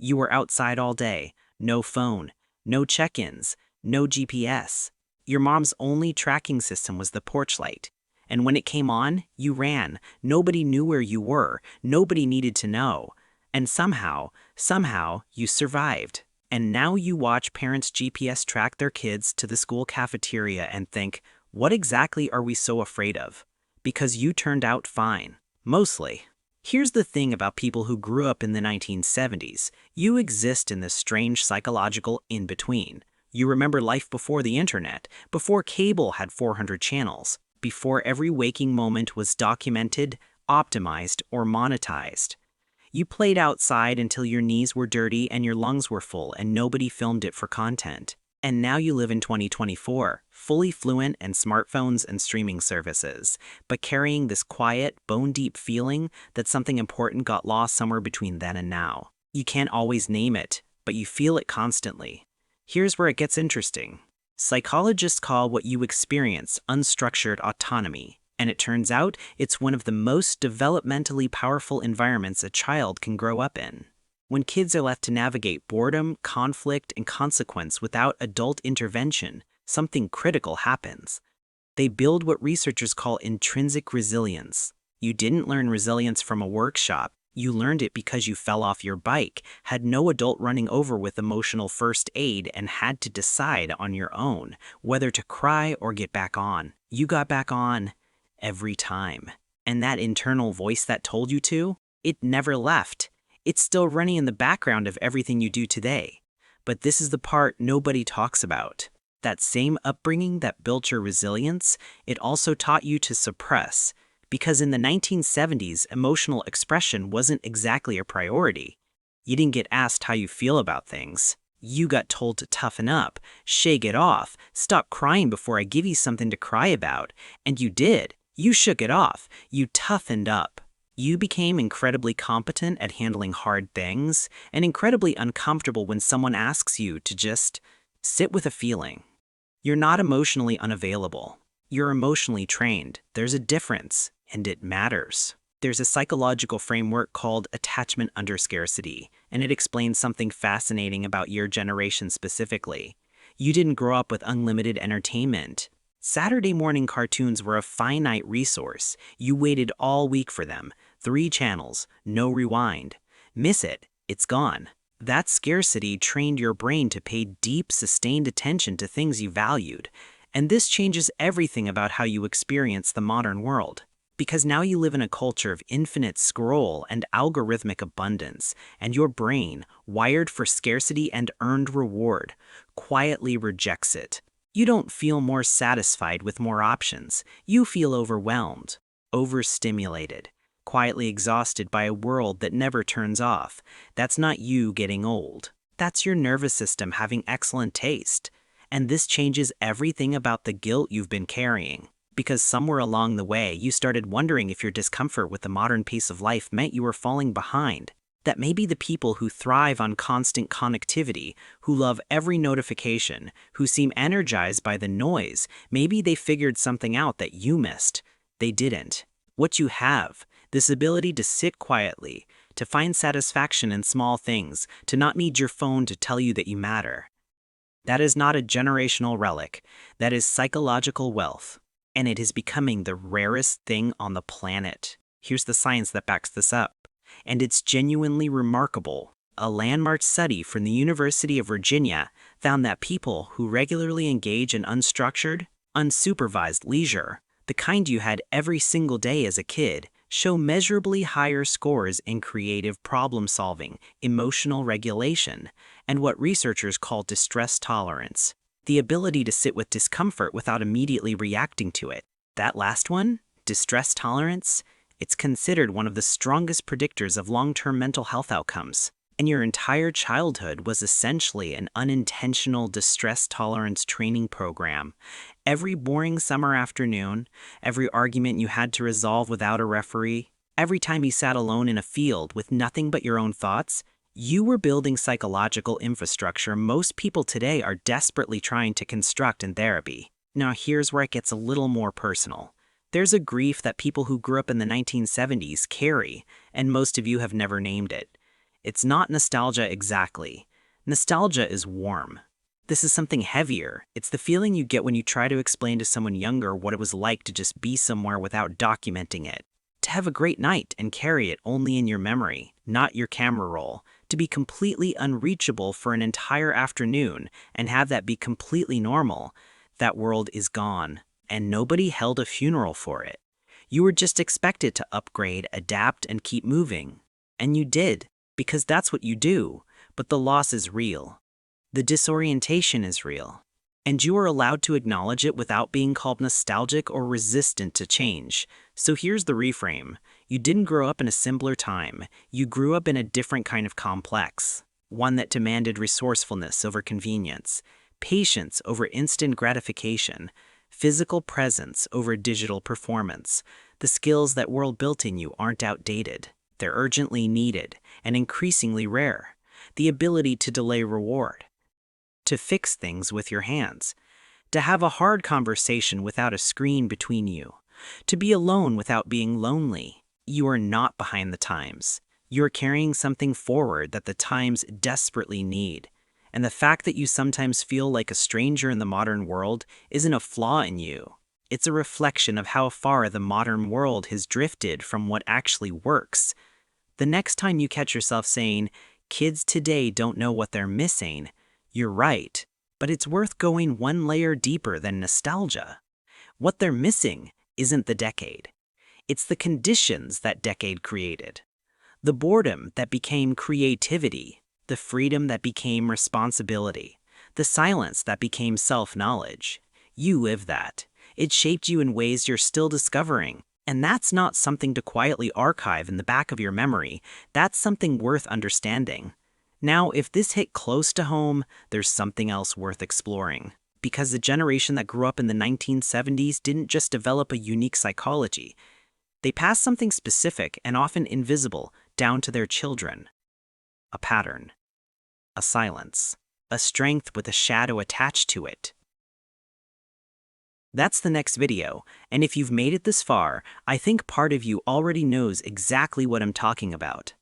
You were outside all day, no phone, no check-ins, no GPS. Your mom's only tracking system was the porch light. And when it came on, you ran. Nobody knew where you were. Nobody needed to know. And somehow, you survived. And now you watch parents GPS track their kids to the school cafeteria and think, what exactly are we so afraid of? Because you turned out fine. Mostly. Here's the thing about people who grew up in the 1970s. You exist in this strange psychological in-between. You remember life before the internet, before cable had 400 channels, before every waking moment was documented, optimized, or monetized. You played outside until your knees were dirty and your lungs were full and nobody filmed it for content. And now you live in 2024, fully fluent in smartphones and streaming services, but carrying this quiet, bone-deep feeling that something important got lost somewhere between then and now. You can't always name it, but you feel it constantly. Here's where it gets interesting. Psychologists call what you experience unstructured autonomy, and it turns out it's one of the most developmentally powerful environments a child can grow up in. When kids are left to navigate boredom, conflict, and consequence without adult intervention, something critical happens. They build what researchers call intrinsic resilience. You didn't learn resilience from a workshop. You learned it because you fell off your bike, had no adult running over with emotional first aid, and had to decide on your own whether to cry or get back on. You got back on every time. And that internal voice that told you to, it never left. It's still running in the background of everything you do today. But this is the part nobody talks about. That same upbringing that built your resilience, it also taught you to suppress. Because in the 1970s, emotional expression wasn't exactly a priority. You didn't get asked how you feel about things. You got told to toughen up, shake it off, stop crying before I give you something to cry about. And you did. You shook it off. You toughened up. You became incredibly competent at handling hard things, and incredibly uncomfortable when someone asks you to just sit with a feeling. You're not emotionally unavailable. You're emotionally trained. There's a difference, and it matters. There's a psychological framework called attachment under scarcity, and it explains something fascinating about your generation specifically. You didn't grow up with unlimited entertainment. Saturday morning cartoons were a finite resource. You waited all week for them. 3 channels, no rewind. Miss it, it's gone. That scarcity trained your brain to pay deep, sustained attention to things you valued. And this changes everything about how you experience the modern world. Because now you live in a culture of infinite scroll and algorithmic abundance, and your brain, wired for scarcity and earned reward, quietly rejects it. You don't feel more satisfied with more options. You feel overwhelmed, overstimulated, quietly exhausted by a world that never turns off. That's not you getting old. That's your nervous system having excellent taste. And this changes everything about the guilt you've been carrying. Because somewhere along the way, you started wondering if your discomfort with the modern pace of life meant you were falling behind. That maybe the people who thrive on constant connectivity, who love every notification, who seem energized by the noise, maybe they figured something out that you missed. They didn't. What you have, this ability to sit quietly, to find satisfaction in small things, to not need your phone to tell you that you matter. That is not a generational relic. That is psychological wealth. And it is becoming the rarest thing on the planet. Here's the science that backs this up. And it's genuinely remarkable. A landmark study from the University of Virginia found that people who regularly engage in unstructured, unsupervised leisure, the kind you had every single day as a kid, show measurably higher scores in creative problem solving, emotional regulation, and what researchers call distress tolerance. The ability to sit with discomfort without immediately reacting to it. That last one, distress tolerance, it's considered one of the strongest predictors of long-term mental health outcomes. And your entire childhood was essentially an unintentional distress tolerance training program. Every boring summer afternoon, every argument you had to resolve without a referee, every time you sat alone in a field with nothing but your own thoughts, you were building psychological infrastructure most people today are desperately trying to construct in therapy. Now here's where it gets a little more personal. There's a grief that people who grew up in the 1970s carry, and most of you have never named it. It's not nostalgia exactly. Nostalgia is warm. This is something heavier. It's the feeling you get when you try to explain to someone younger what it was like to just be somewhere without documenting it. To have a great night and carry it only in your memory, not your camera roll. To be completely unreachable for an entire afternoon and have that be completely normal. That world is gone, and nobody held a funeral for it. You were just expected to upgrade, adapt, and keep moving. And you did, because that's what you do, but the loss is real. The disorientation is real. And you are allowed to acknowledge it without being called nostalgic or resistant to change. So here's the reframe. You didn't grow up in a simpler time. You grew up in a different kind of complex. One that demanded resourcefulness over convenience, patience over instant gratification, physical presence over digital performance. The skills that world built in you aren't outdated. They're urgently needed and increasingly rare. The ability to delay reward, to fix things with your hands, to have a hard conversation without a screen between you, to be alone without being lonely. You are not behind the times. You are carrying something forward that the times desperately need. And the fact that you sometimes feel like a stranger in the modern world isn't a flaw in you. It's a reflection of how far the modern world has drifted from what actually works. The next time you catch yourself saying, "Kids today don't know what they're missing," you're right, but it's worth going one layer deeper than nostalgia. What they're missing isn't the decade. It's the conditions that decade created. The boredom that became creativity, the freedom that became responsibility, the silence that became self-knowledge. You live that. It shaped you in ways you're still discovering. And that's not something to quietly archive in the back of your memory. That's something worth understanding. Now, if this hit close to home, there's something else worth exploring. Because the generation that grew up in the 1970s didn't just develop a unique psychology. They passed something specific and often invisible down to their children. A pattern. A silence. A strength with a shadow attached to it. That's the next video, and if you've made it this far, I think part of you already knows exactly what I'm talking about.